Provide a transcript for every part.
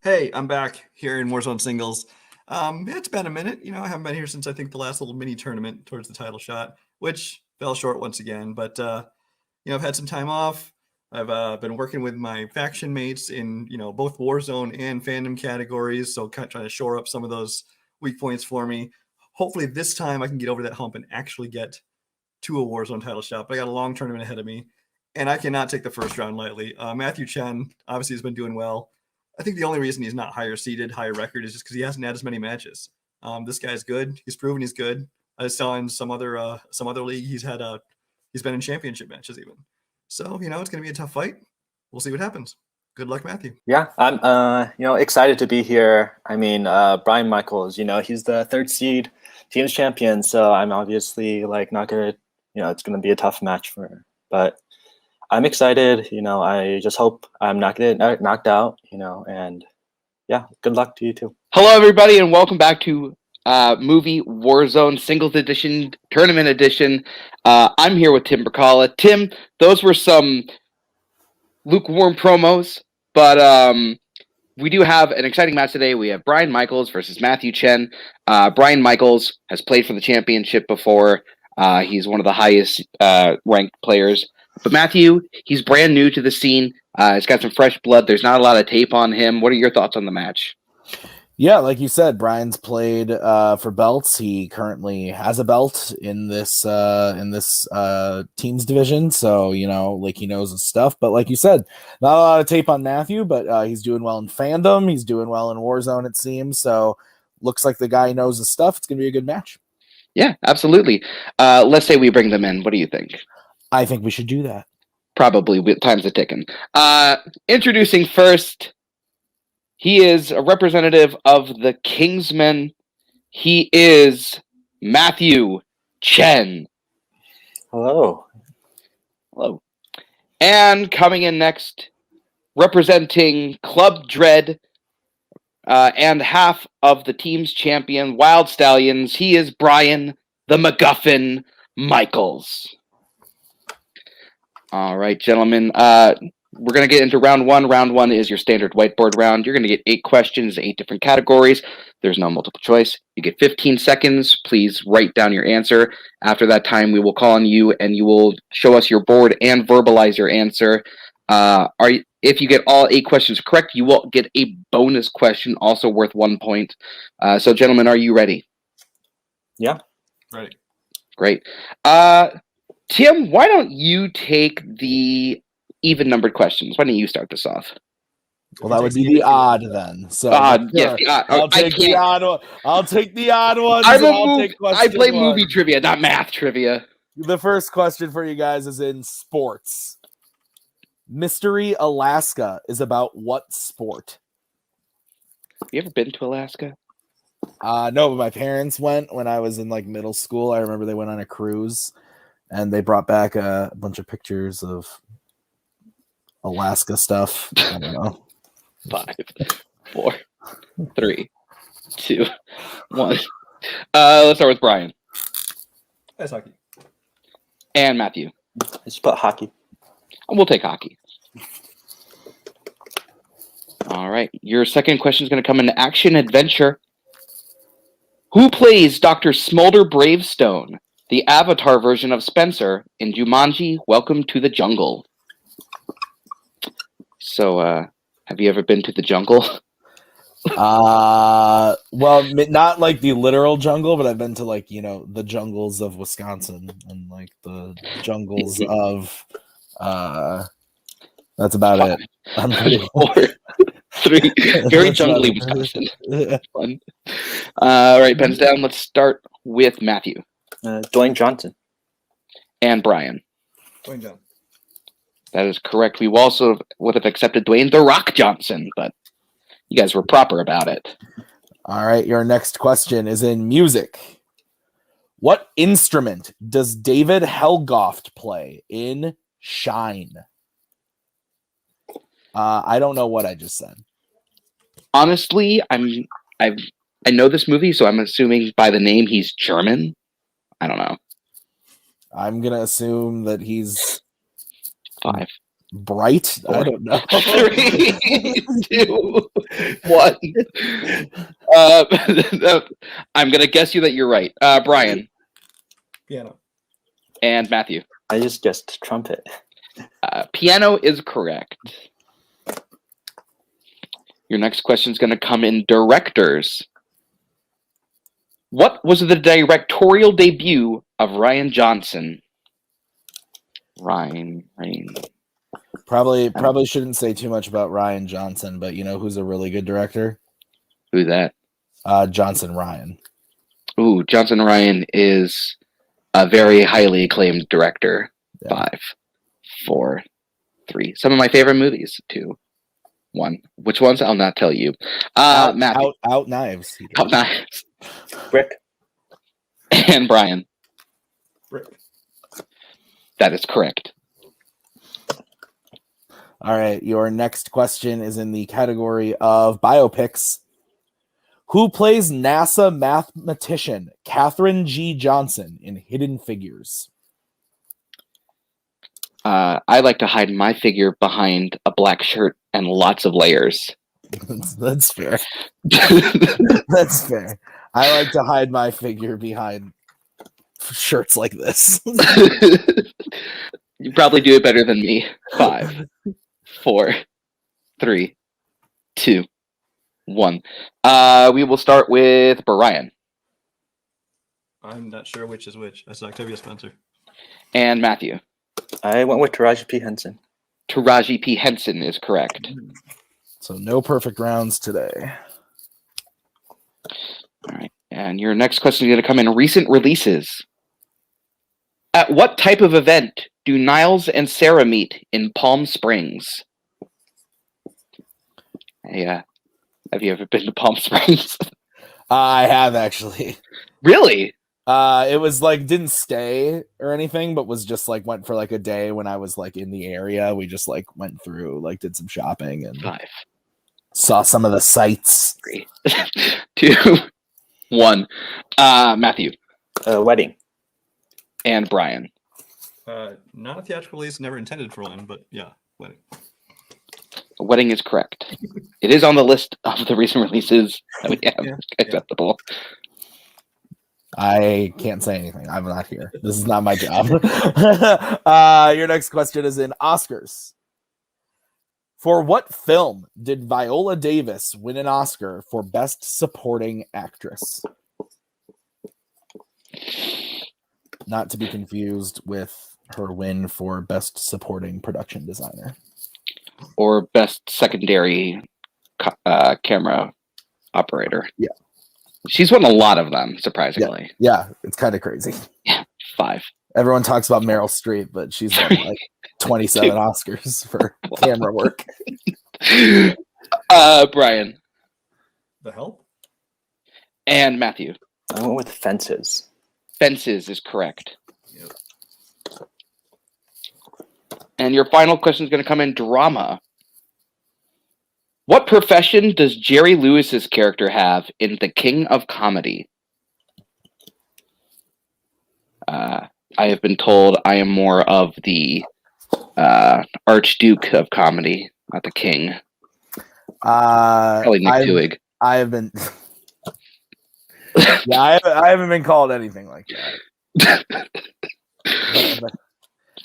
Hey, I'm back here in Warzone singles. It's been a minute. I haven't been here since I think the last little mini tournament towards the title shot, which fell short once again. But I've had some time off. I've been working with my faction mates in both Warzone and Fandom categories, so kind of trying to shore up some of those weak points for me. Hopefully, this time I can get over that hump and actually get to a Warzone title shot. But I got a long tournament ahead of me, and I cannot take the first round lightly. Matthew Chen obviously has been doing well. I think the only reason he's not higher seeded, higher record is just because he hasn't had as many matches. This guy's good. He's proven he's good. I saw in some other league he's been in championship matches even. So it's going to be a tough fight. We'll see what happens. Good luck, Matthew. Yeah, I'm excited to be here. I mean, Brian Michaels, he's the third seed teams champion, so I'm obviously not gonna, it's gonna be a tough match but I'm excited. I just hope I'm not gonna get knocked out. And yeah, good luck to you too. Hello, everybody, and welcome back to Movie Warzone Singles Edition, Tournament Edition. I'm here with Tim Brzakala. Tim, those were some lukewarm promos, but we do have an exciting match today. We have Brian Michaels versus Matthew Chen. Brian Michaels has played for the championship before. He's one of the highest ranked players. But Matthew, he's brand new to the scene. He's got some fresh blood. There's not a lot of tape on him. What are your thoughts on the match? Yeah, like you said, Brian's played for belts. He currently has a belt in this teams division, so he knows his stuff. But like you said, not a lot of tape on Matthew, but he's doing well in Fandom. He's doing well in Warzone, it seems. So looks like the guy knows his stuff. It's gonna be a good match. Yeah, absolutely. Let's say we bring them in. What do you think? I think we should do that. Probably. Time's a ticking. Introducing first. He is a representative of the Kingsmen. He is Matthew Chen. Hello. Hello. And coming in next, representing Club Dread and half of the team's champion, Wild Stallions, he is Brian the MacGuffin Michaels. All right, gentlemen. We're going to get into round one. Round one is your standard whiteboard round. You're going to get 8 questions, 8 different categories. There's no multiple choice. You get 15 seconds. Please write down your answer. After that time, we will call on you, and you will show us your board and verbalize your answer. If you get all 8 questions correct, you will get a bonus question, also worth 1 point. So, gentlemen, are you ready? Yeah. Ready. Great. Tim, why don't you take the even-numbered questions? Why don't you start this off? Well, that would be the odd then. So yes, I'll take the odd one. I'll take the odd ones. I play movie trivia, not math trivia. The first question for you guys is in sports. Mystery Alaska is about what sport? Have you ever been to Alaska? No, but my parents went when I was in middle school. I remember they went on a cruise, and they brought back a bunch of pictures of Alaska stuff. I don't know. 5, 4, 3, 2, 1. Let's start with Brian. Ice hockey. And Matthew. Let's put hockey. We'll take hockey. All right. Your second question is going to come in action adventure. Who plays Dr. Smolder Bravestone, the Avatar version of Spencer, in Jumanji: Welcome to the Jungle? So, have you ever been to the jungle? Well, not the literal jungle, but I've been to the jungles of Wisconsin and the jungles of that's about 5, it. I'm pretty 4, 3. Very jungly Wisconsin. Fun. All right, pens down. Let's start with Matthew. Dwayne Johnson. And Brian. Dwayne Johnson. That is correct. We also would have accepted Dwayne "The Rock" Johnson, but you guys were proper about it. All right, your next question is in music. What instrument does David Helgoft play in Shine? I don't know what I just said. Honestly, I know this movie, so I'm assuming by the name he's German. I don't know. I'm gonna assume that he's 5, bright. I don't know. 3, 2, 1. I'm gonna guess you that you're right. Brian Piano. and Matthew. I just guessed trumpet. Piano is correct. Your next question is going to come in directors. What was the directorial debut of Rian Johnson? Ryan. Probably shouldn't say too much about Rian Johnson, but you know who's a really good director? Who's that? Johnson Ryan. Ooh, Johnson Ryan is a very highly acclaimed director. Yeah. 5, 4, 3. Some of my favorite movies. 2, 1. Which ones? I'll not tell you. Matthew. Out Knives. Out Knives. Brick. And Brian. Brick. That is correct. All right, your next question is in the category of biopics. Who plays NASA mathematician Katherine G. Johnson in Hidden Figures? I like to hide my figure behind a black shirt and lots of layers. That's fair. That's fair. I like to hide my figure behind shirts like this. You probably do it better than me. 5, 4, 3, 2, 1. We will start with Brian. I'm not sure which is which. That's Octavia Spencer. And Matthew. I went with Taraji P. Henson. Taraji P. Henson is correct. So no perfect rounds today. All right. And your next question is going to come in recent releases. At what type of event do Niles and Sarah meet in Palm Springs? Yeah. Have you ever been to Palm Springs? I have actually. Really? It was like didn't stay or anything, but was just like went for like a day when I was like in the area. We just like went through, like did some shopping and 5, saw some of the sights. 3, 2, 1. Matthew Wedding. and Brian. Not a theatrical release, never intended for one, but yeah, wedding. Wedding is correct. It is on the list of the recent releases that we have Yeah, acceptable. I can't say anything. I'm not here. This is not my job. Your next question is in Oscars. For what film did Viola Davis win an Oscar for Best Supporting Actress? Not to be confused with her win for Best Supporting Production Designer. Or best secondary camera operator. Yeah. She's won a lot of them, surprisingly. Yeah, it's kind of crazy. 5. Everyone talks about Meryl Streep, but she's won like 27 Oscars for camera work. Brian The Help? and Matthew. I went with Fences. Fences is correct. Yep. And your final question is going to come in drama. What profession does Jerry Lewis's character have in The King of Comedy? I have been told I am more of the Archduke of comedy, not the king. Probably Nick Tewig. I have been. Yeah, I haven't been called anything like that. But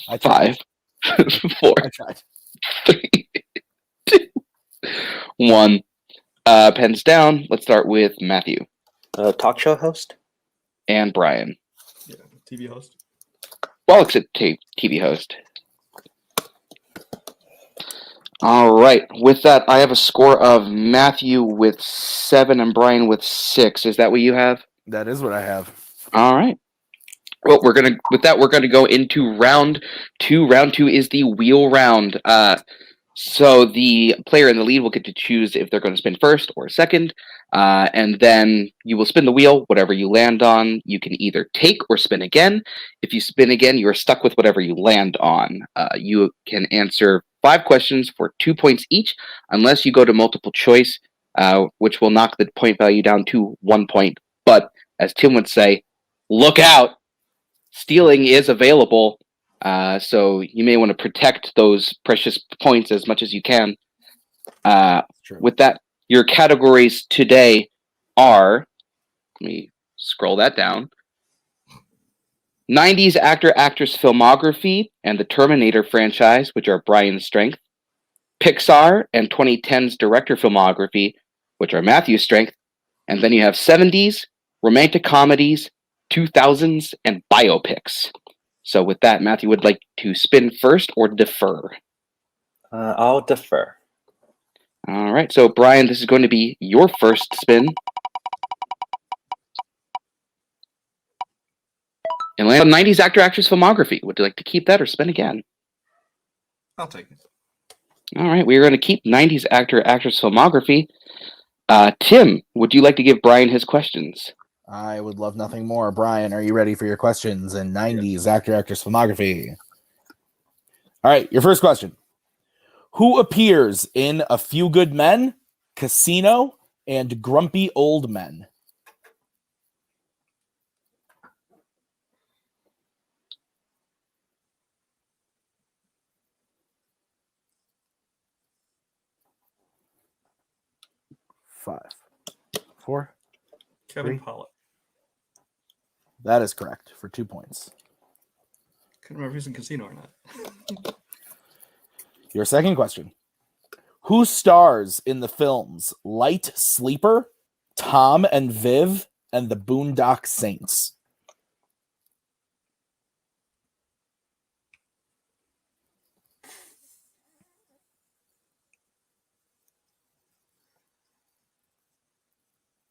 I tried. 5, 4, I tried. 3, 2, 1. Pens down. Let's start with Matthew Talk show host. and Brian. Yeah, TV host. Well, except TV host. All right. With that, I have a score of Matthew with 7 and Brian with 6. Is that what you have? That is what I have. All right. Well, we're gonna go into round 2. Round 2 is the wheel round. So the player in the lead will get to choose if they're going to spin first or second, and then you will spin the wheel. Whatever you land on, you can either take or spin again. If you spin again, you are stuck with whatever you land on. You can answer 5 questions for 2 points each, unless you go to multiple choice, which will knock the point value down to 1 point. But as Tim would say, look out! Stealing is available. So you may want to protect those precious points as much as you can. True. With that, your categories today are, let me scroll that down, 90s actor-actress filmography and the Terminator franchise, which are Brian's strength, Pixar and 2010's director filmography, which are Matthew's strength, and then you have 70s, romantic comedies, 2000s, and biopics. So with that, Matthew would like to spin first or defer? I'll defer. All right, so Brian, this is going to be your first spin. And land on 90s actor-actress filmography. Would you like to keep that or spin again? I'll take it. All right, we are going to keep 90s actor-actress filmography. Tim, would you like to give Brian his questions? I would love nothing more. Brian, are you ready for your questions in 90s actor-actress filmography? All right, your first question. Who appears in A Few Good Men, Casino, and Grumpy Old Men? Five, four. Kevin Three. Pollak. That is correct for 2 points. Couldn't remember if he's in Casino or not. Your second question. Who stars in the films Light Sleeper, Tom and Viv, and the Boondock Saints?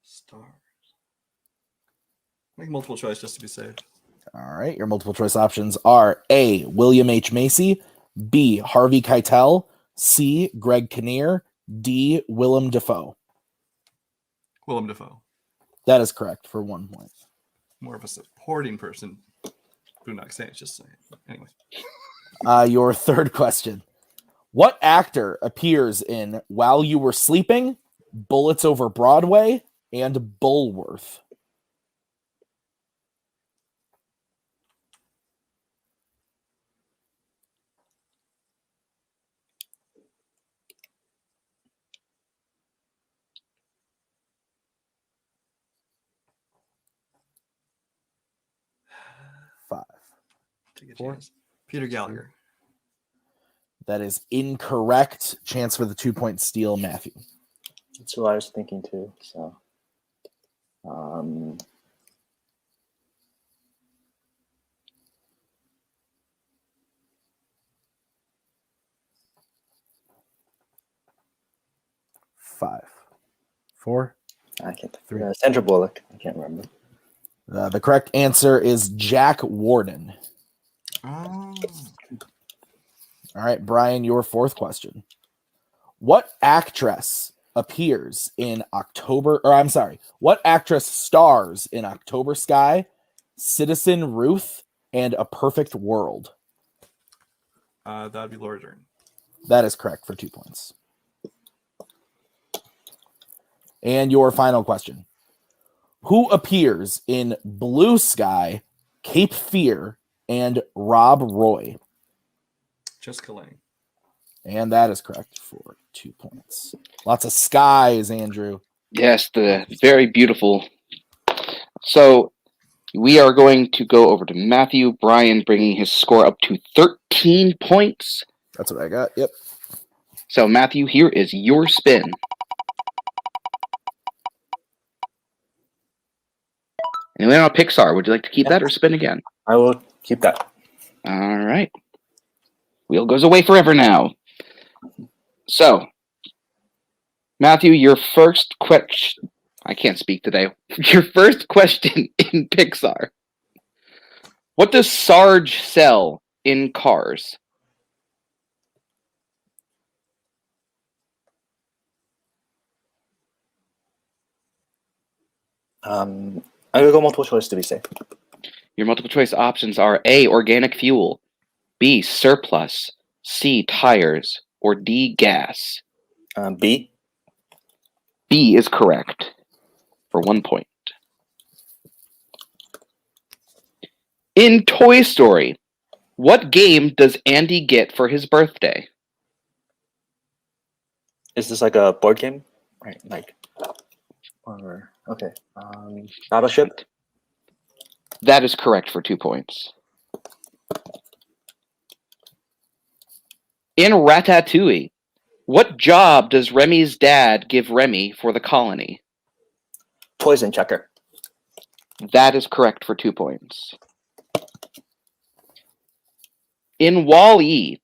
Stars. Make multiple choice just to be safe. All right. Your multiple choice options are A, William H. Macy, B, Harvey Keitel, C, Greg Kinnear, D, Willem Dafoe. Willem Dafoe. That is correct for 1 point. More of a supporting person. Boondock Saints, just saying. Anyway. Your third question. What actor appears in While You Were Sleeping, Bullets Over Broadway, and Bulworth? Five. Take a Four. chance. Peter Gallagher. That is incorrect. Chance for the 2 point steal, Matthew. That's what I was thinking too. So, Five, four. I can't. Three. Sandra Bullock. I can't remember. The correct answer is Jack Warden. Oh. All right, Brian, your fourth question. What actress appears in what actress stars in October Sky, Citizen Ruth, and A Perfect World? That'd be Laura Dern. That is correct for 2 points. And your final question. Who appears in Blue Sky, Cape Fear, and Rob Roy? Jessica Lange. And that is correct for 2 points. Lots of skies, Andrew. Yes, the very beautiful. So we are going to go over to Matthew. Brian bringing his score up to 13 points. That's what I got. Yep. So Matthew, here is your spin. And then on Pixar, would you like to keep that or spin again? I will keep that. All right. Wheel goes away forever now. So, Matthew, your first question. I can't speak today. Your first question in Pixar. What does Sarge sell in Cars? I will go multiple choice to be safe. Your multiple choice options are A, organic fuel, B, surplus, C, tires, or D, gas. B. B is correct for 1 point. In Toy Story, What game does Andy get for his birthday? Is this like a board game? Right, like, or okay. Battleship. That is correct for 2 points. In Ratatouille, what job does Remy's dad give Remy for the colony? Poison checker. That is correct for 2 points. In Wall-E,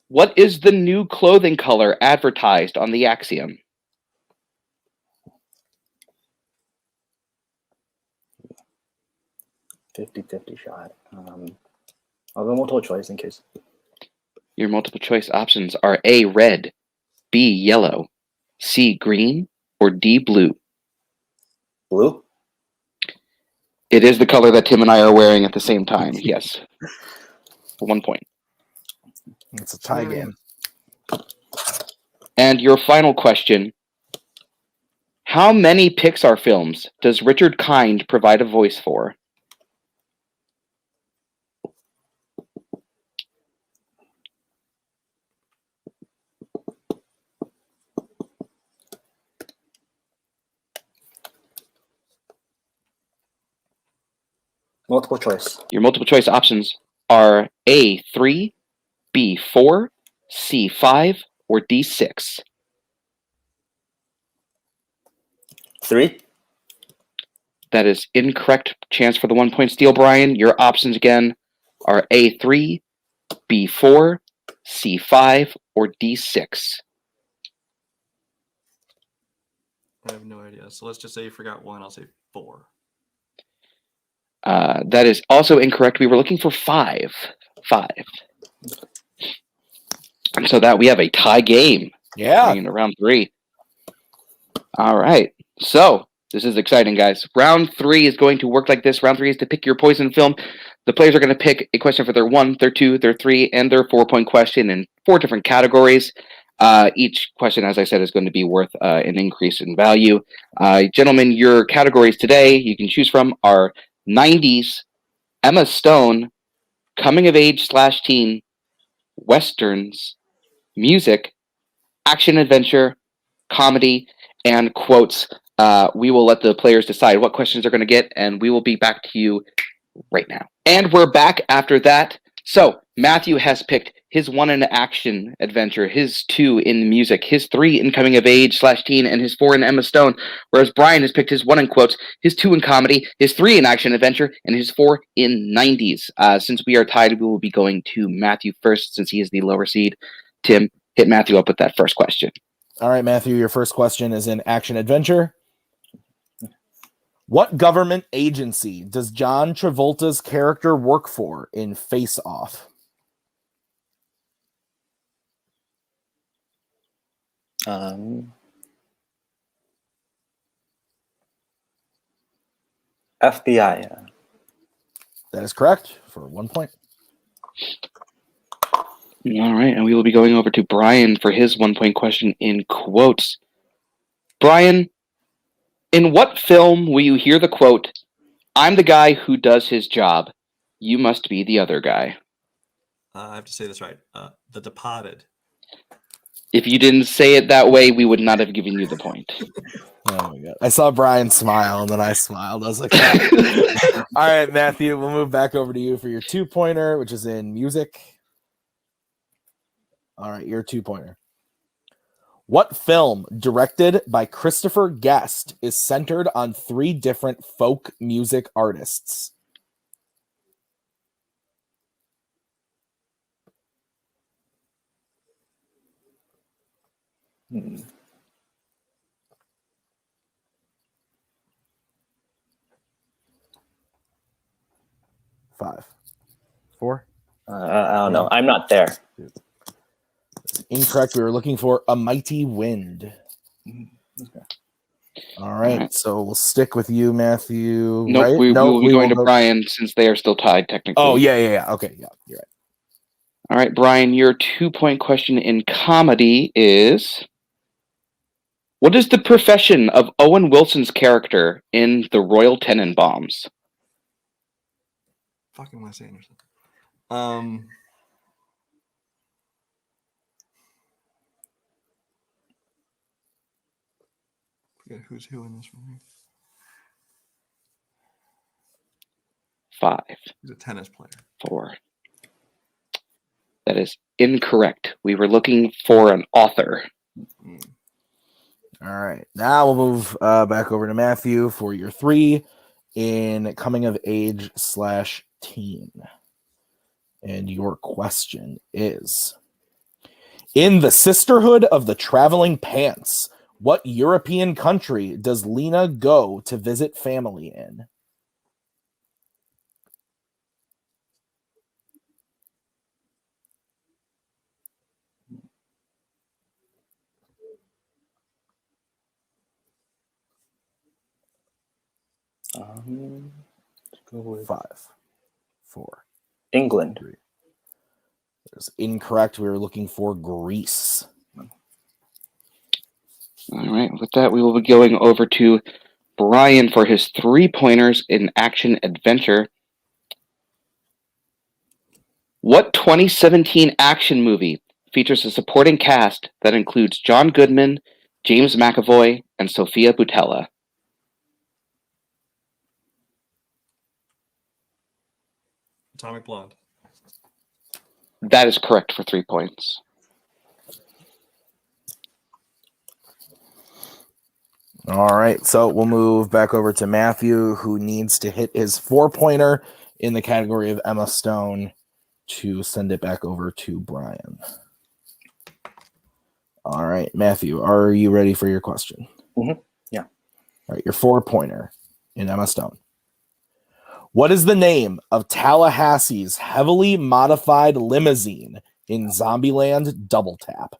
what is the new clothing color advertised on the Axiom? $50-50 shot. I'll go multiple choice in case. Your multiple choice options are A, red, B, yellow, C, green, or D, blue. Blue? It is the color that Tim and I are wearing at the same time, yes. For 1 point. It's a tie game. And your final question. How many Pixar films does Richard Kind provide a voice for? Multiple choice. Your multiple choice options are A, 3, B, 4, C, 5, or D, 6. 3. That is incorrect. Chance for the 1 point steal, Brian. Your options again are A3, B4, C5, or D6. I have no idea. So let's just say you forgot one. I'll say 4. That is also incorrect. We were looking for 5. 5. And so that we have a tie game. Yeah. Going into round 3. All right. So this is exciting, guys. Round 3 is going to work like this. Round 3 is to pick your poison film. The players are going to pick a question for their 1, their 2, their 3, and their 4-point question in 4 different categories. Each question, as I said, is going to be worth an increase in value. Gentlemen, your categories today you can choose from are 90s, Emma Stone, coming of age / teen, westerns, music, action adventure, comedy, and quotes. We will let the players decide what questions they're going to get, and we will be back to you right now. And we're back after that. So Matthew has picked his 1 in action adventure, his 2 in music, his 3 in coming of age / teen, and his 4 in Emma Stone. Whereas Brian has picked his 1 in quotes, his 2 in comedy, his 3 in action adventure, and his 4 in 90s. Since we are tied, we will be going to Matthew first, since he is the lower seed. Tim, hit Matthew up with that first question. All right, Matthew, your first question is in action adventure. What government agency does John Travolta's character work for in Face Off? FBI. Yeah. That is correct for 1 point. All right, and we will be going over to Brian for his 1-point question in quotes. Brian, in what film will you hear the quote, "I'm the guy who does his job. You must be the other guy"? I have to say this right. The Departed. If you didn't say it that way, we would not have given you the point. Oh my god! I saw Brian smile, and then I smiled. I was like, "All right, Matthew, we'll move back over to you for your 2-pointer, which is in music." All right, your 2-pointer. What film directed by Christopher Guest is centered on 3 different folk music artists? Hmm. 5, 4. I don't know. I'm not there. Incorrect. We were looking for A Mighty Wind. Okay. All right, so we'll stick with you, Matthew. Nope, right? we will be we going to go- Brian since they are still tied technically. Oh, yeah. Okay, yeah, you're right. All right, Brian, your 2-point question in comedy is, what is the profession of Owen Wilson's character in The Royal Tenenbaums? Fucking Wes Anderson. forget who's who in this one. 5, He's a tennis player. 4. That is incorrect. We were looking for an author. All right. Now we'll move back over to Matthew for your 3 in coming of age / teen. And your question is, in the Sisterhood of the Traveling Pants, what European country does Lena go to visit family in? Let's go with 5, 4, England. 3. That's incorrect. We were looking for Greece. All right. With that, we will be going over to Brian for his 3 pointers in action adventure. What 2017 action movie features a supporting cast that includes John Goodman, James McAvoy, and Sophia Boutella? Atomic Blonde. That is correct for 3 points. All right, so we'll move back over to Matthew, who needs to hit his 4-pointer in the category of Emma Stone to send it back over to Brian. All right, Matthew, are you ready for your question? Mm-hmm. Yeah. All right, your 4-pointer in Emma Stone. What is the name of Tallahassee's heavily modified limousine in Zombieland Double Tap?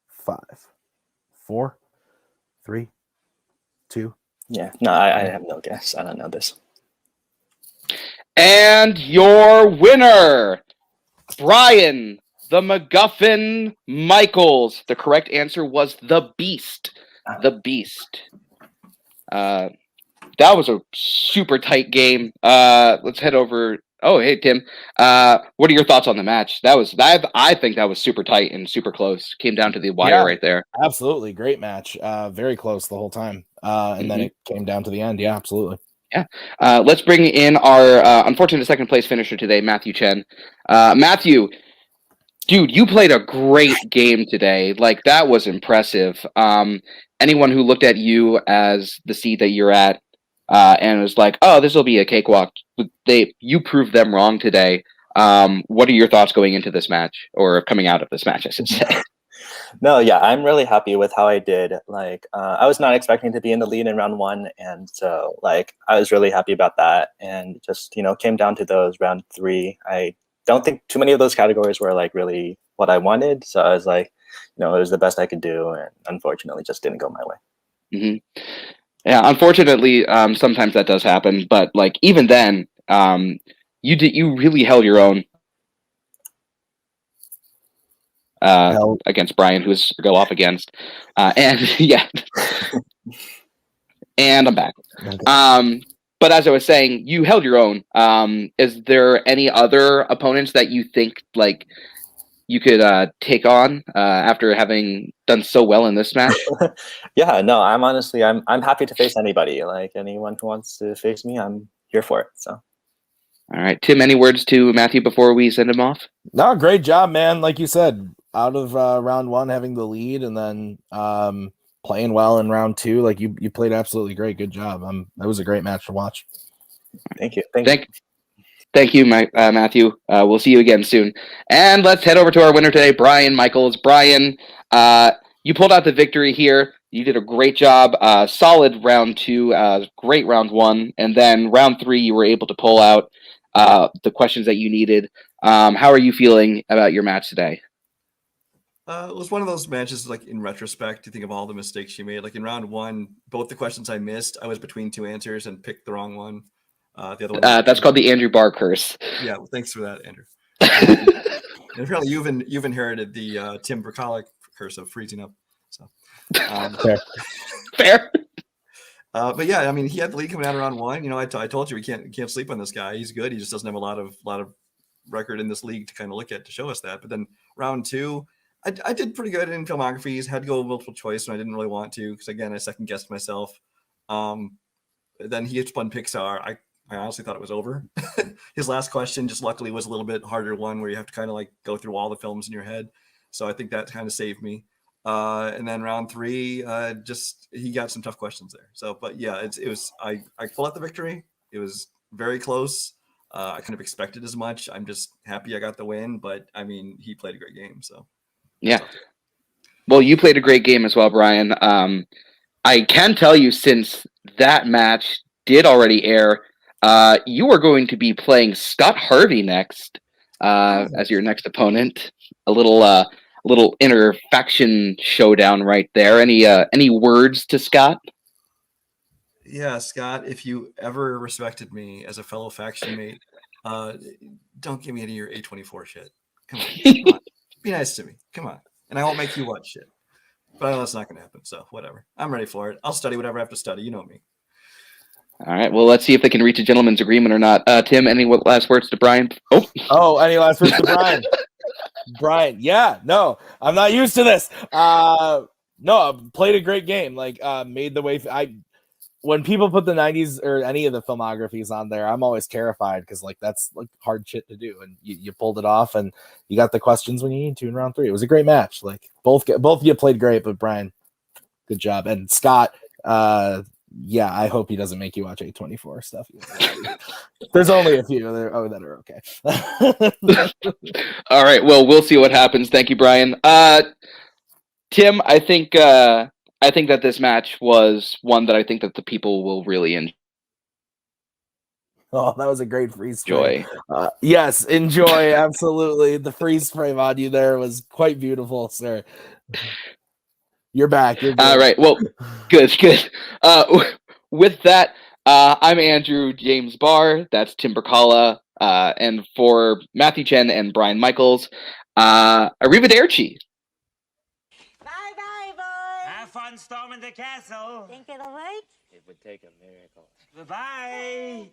Five, 4, 3, 2. Yeah. No, I have no guess. I don't know this. And your winner, Brian the MacGuffin Michaels. The correct answer was the Beast. The Beast. That was a super tight game. Let's head over. Oh, hey, Tim. What are your thoughts on the match? I think that was super tight and super close. Came down to the wire right there. Absolutely. Great match. Very close the whole time. And then it came down to the end. Yeah, absolutely. Yeah. Let's bring in our unfortunate second place finisher today, Matthew Chen. Matthew, dude, you played a great game today. Like, that was impressive. Anyone who looked at you as the seed that you're at and was like, oh, this will be a cakewalk, you proved them wrong today. What are your thoughts going into this match, or coming out of this match, I should say? No, yeah, I'm really happy with how I did. Like, I was not expecting to be in the lead in round 1, and so like I was really happy about that. And just came down to those round 3. I don't think too many of those categories were like really what I wanted, so I was like, it was the best I could do, and unfortunately, just didn't go my way. Mm-hmm. Yeah, unfortunately, sometimes that does happen. But like even then, you really held your own. Against Brian, who's to go off against, and yeah, and I'm back. Okay. But as I was saying, you held your own. Is there any other opponents that you think like you could take on after having done so well in this match? Yeah, no, I'm happy to face anybody. Like anyone who wants to face me, I'm here for it. So. All right, Tim, any words to Matthew before we send him off? No, great job, man. Like you said, out of round 1 having the lead, and then playing well in round 2, like you played absolutely great. Good job. That was a great match to watch. Thank you. Thank you, Matthew. We'll see you again soon. And let's head over to our winner today, Brian Michaels. Brian, you pulled out the victory here. You did a great job. Solid round 2, great round 1, and then round 3, you were able to pull out the questions that you needed. How are you feeling about your match today? It was one of those matches, like in retrospect, you think of all the mistakes you made. Like in round 1, both the questions I missed, I was between 2 answers and picked the wrong one. The other one. That's called the Andrew Barr curse. Yeah, well, thanks for that, Andrew. And apparently, you've inherited the Tim Brzakala curse of freezing up. So, Fair. but yeah, I mean, he had the lead coming out around 1. You know, I told you we can't sleep on this guy. He's good. He just doesn't have a lot of record in this league to kind of look at to show us that. But then round 2, I did pretty good in filmographies. Had to go multiple choice when I didn't really want to because again I second guessed myself. Then he spun Pixar. I honestly thought it was over. His last question just luckily was a little bit harder one where you have to kind of like go through all the films in your head. So I think that kind of saved me. And then round 3, just he got some tough questions there. So, but yeah, I pulled out the victory. It was very close. I kind of expected as much. I'm just happy I got the win. But I mean, he played a great game. So yeah. Well, you played a great game as well, Brian. I can tell you since that match did already air, you are going to be playing Scott Harvey next as your next opponent. A little inner faction showdown right there. Any words to Scott? Yeah, Scott, if you ever respected me as a fellow faction mate, don't give me any of your A24 shit. Come on. Be nice to me. Come on. And I won't make you watch shit. But I know that's not going to happen, so whatever. I'm ready for it. I'll study whatever I have to study. You know me. All right. Well, let's see if they can reach a gentleman's agreement or not. Tim, any last words to Brian? Any last words to Brian? Brian, yeah, no, I'm not used to this. No, I played a great game. Like, made the way. When people put the 90s or any of the filmographies on there, I'm always terrified because like that's like hard shit to do, and you pulled it off, and you got the questions when you need to in round 3. It was a great match. Like both of you played great, but Brian, good job, and Scott, yeah, I hope he doesn't make you watch A24 stuff. There's only a few that are okay. All right. Well, we'll see what happens. Thank you, Brian. Tim, I think that this match was one that I think that the people will really enjoy. Oh, that was a great freeze spray. Yes, enjoy. Absolutely. The freeze frame on you there was quite beautiful, sir. You're back. You're good. All right. Well, good. With that, I'm Andrew James Barr. That's Tim Brzakala. And for Matthew Chen and Brian Michaels, arrivederci. Bye-bye, boys. Have fun storming the castle. Think it'll work? It would take a miracle. Bye-bye.